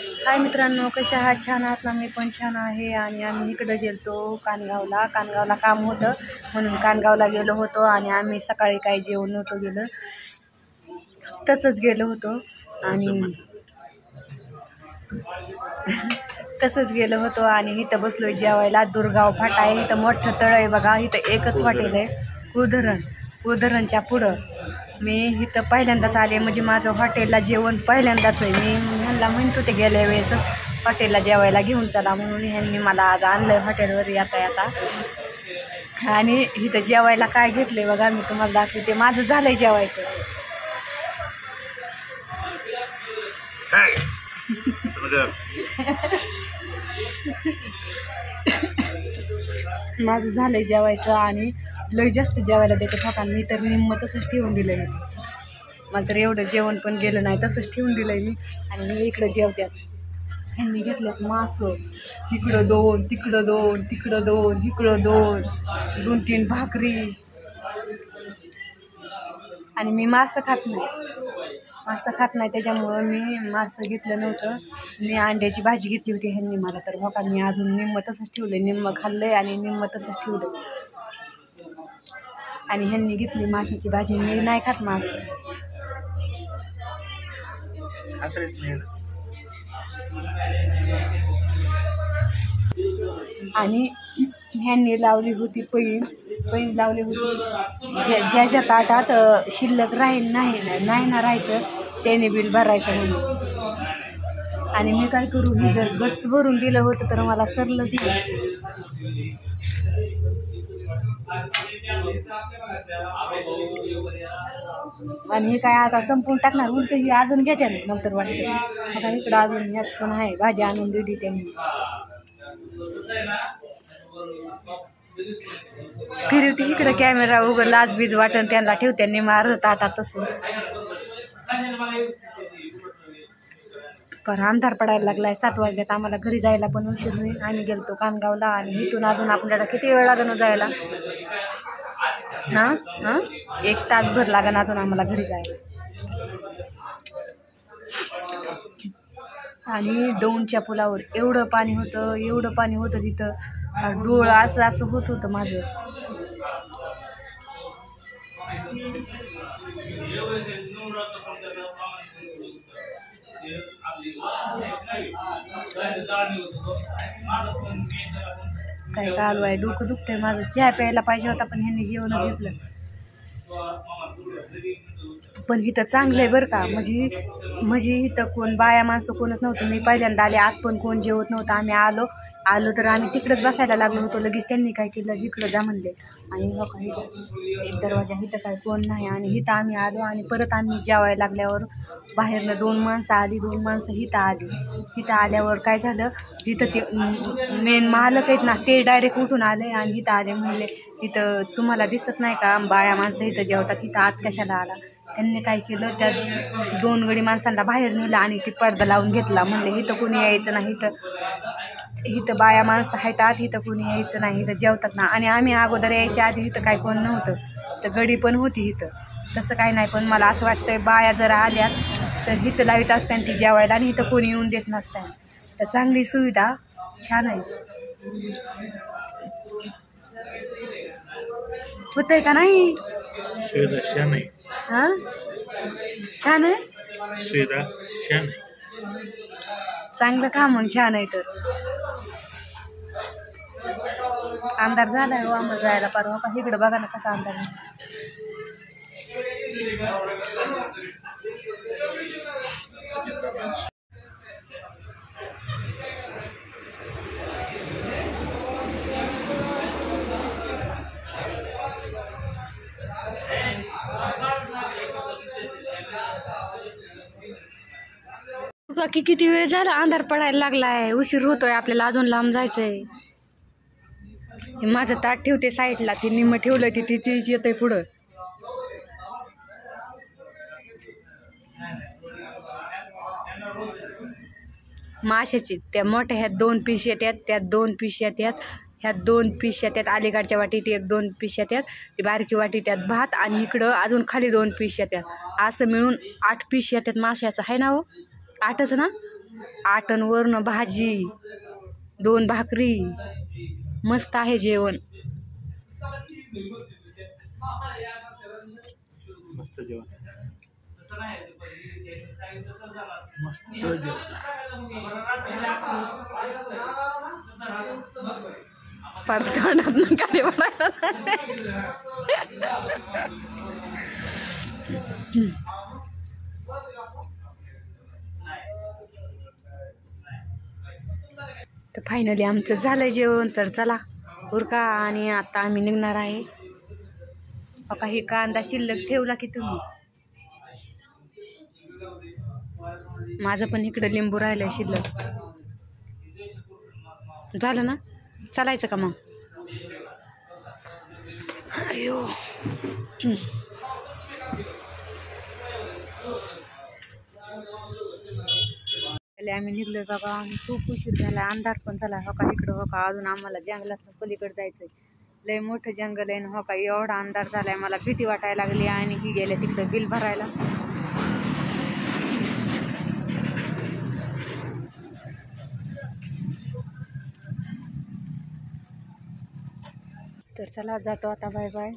हाय मित्रांनो, कशा आहात? छान आहात ना? मी पण छान आहे. आणि आम्ही इकडं गेलतो कानगावला काम होतं म्हणून कानगावला गेलो होतो. आणि आम्ही सकाळी काही जेवण नव्हतं गेलं, तसंच गेलो होतो. आणि तसंच गेलो होतो आणि इथं बसलो जेवायला. दुर्गाव फाटा आहे, इथं मोठं तळ आहे बघा. इथं एकच हॉटेल आहे, उधरणच्या पुढं. मी इथं पहिल्यांदाच आले, म्हणजे माझं हॉटेलला जेवण पहिल्यांदाच आहे. मी ह्यांना म्हणतो ते गेल्या वेळेस हॉटेलला जेवायला घेऊन चला म्हणून, ह्यांनी मला आज आणलं हॉटेलवर येता. आणि इथं जेवायला काय घेतले बघा, मी तुम्हाला दाखवते. माझं झालंय जेवायचं. माझं झालंय जेवायचं आणि लय जास्त जेवायला देते ठोका. मी तर निम्म तसंच ठेवून दिलं मी. मला तर एवढं जेवण पण गेलं नाही, तसंच ठेवून दिलंय मी. आणि मी इकडं जेवत्यात. ह्यांनी घेतल्यात मासं, इकडं 2, तिकडं 2, तिकडं 2, इकडं 2, 2-3 भाकरी. आणि मी मासं खात नाही, त्याच्यामुळं मी मासं घेतलं नव्हतं. मी अंड्याची भाजी घेतली होती ह्यांनी मला. तर बघा मी अजून निम्म तसंच ठेवलं, निम्म खाल्लंय आणि निम्म तसंच ठेवलं. आणि ह्यांनी घेतली माशाची भाजी. मी नाही खात मासं. आणि ह्यांनी लावली होती पैज लावली होती. ज्याच्या ताटात शिल्लक नाही ना राहायचं, त्याने बिल भरायचं म्हणून. आणि मी काय करू, ही जर गच्च भरून दिलं होतं तर मला सरलंच नाही. आणि हे काय आता संपून टाकणार, उलट ही अजून घेत्या नंतर वाटतं. आता इकडं अजून ह्यात पण आहे, भाजी आणून दिली त्यांनी. फिरवते इकडं कॅमेरा, उघड लाज बीज वाटण त्यांना ठेवते आणि मारत आता तसंच. पर अंधार पडायला लागलाय, 7 वाजल्यात. आम्हाला घरी जायला पण उशीर होईल. आम्ही गेलतो कानगावला आणि इथून अजून आपल्याला किती वेळ लागेल जायला? 1 तासभर लागेल अजून आम्हाला घरी जायला. आणि दौंडच्या पुलावर एवढं पाणी होतं तिथं, डोळं असं होत होतं माझं. काय कालू आहे, डोकं दुखतंय माझं. चहा प्यायला पाहिजे होता पण ह्यांनी जेवणच घेतलं. पण इथं चांगलं आहे बरं का, म्हणजे इथं कोण बाया माणसं कोणच नव्हतं. मी पहिल्यांदा आले, आत पण कोण जेवत नव्हतं. आम्ही आलो तर आम्ही तिकडंच बसायला लागलो होतो. लगेच त्यांनी काय केलं, इकडं जा म्हणले. आणि इथं एक दरवाजा, इथं काय कोण नाही. आणि इथं आम्ही आलो आणि परत आम्ही जेवायला लागल्यावर बाहेरनं 2 माणसं इथं आली. इथं आल्यावर काय झालं, जिथं ते मेन मालक आहेत ना, ते डायरेक्ट उठून आले आणि इथं आले. म्हणले इथं तुम्हाला दिसत नाही का बाया माणसं इथं जेवतात, इथं आत कशाला आला? त्यांनी काय केलं, त्या 2 गडी माणसांना बाहेर नेलं आणि ती पडदा लावून घेतला. म्हणले इथं कोणी यायचं नाही, इथं बाया माणसं आहेत आत, इथं कोणी यायचं नाही, इथं जेवतात ना. आणि आम्ही अगोदर यायच्या आधी इथं काय कोण नव्हतं, तर गडी पण होती इथं, तसं काय नाही. पण मला असं वाटतं बाया जरा आल्यात तर इथं लावित असतात ती जेवायला आणि इथं कोणी येऊन देत नसतात. तर चांगली सुविधा छान आहे. होतंय का नाही? हां, छान आहे. चांगलं काम मग, छान आहे. तर अंधार झालाय हो आम्हाला जायला. परवा का इकडं बघा ना कसा अंधार आहे. बाकी किती वेळ झाला, अंधार पडायला लागलाय, उशीर होतोय आपल्याला, अजून लांब जायचंय. माझं ताट ठेवते साईडला, ती निम्म ठेवलं तीच येतंय पुढं. माशाची त्या मोठ्या ह्यात 2 पीस येतात, त्यात 2 पीस येतात, ह्यात 2 पीस येतात. अलीकडच्या वाटीत 1-2 पीस येतात, ती बारकी वाटी त्यात भात. आणि इकडं अजून खाली 2 पीस येतात. असं मिळून 8 पीस येतात माशाचं, आहे ना हो? 8च ना? आटणवरनं भाजी, 2 भाकरी, मस्त आहे जेवण. मस्त जेवण. मस्त जेवण. तोंडात काढे पडायला. तर फायनली आमचं झालं जेवण. तर चला उरका आणि आता आम्ही निघणार आहे. काही कांदा शिल्लक ठेवला की तुम्ही. माझं पण इकडं लिंबू राहिलंय शिल्लक. झालं ना, चालायचं का मग? अयो आम्ही निघलोय बाबा. आम्ही खूप उशीर झाला, अंधार पण झाला. हो का इकडं, हो का अजून आम्हाला जंगलात पलीकडे जायचंय. लय मोठं जंगल आहे ना. हो का एवढा अंधार झालाय, मला भीती वाटायला लागली. आणि ही गेले तिकडं बिल भरायला. तर चला जातो आता, बाय बाय.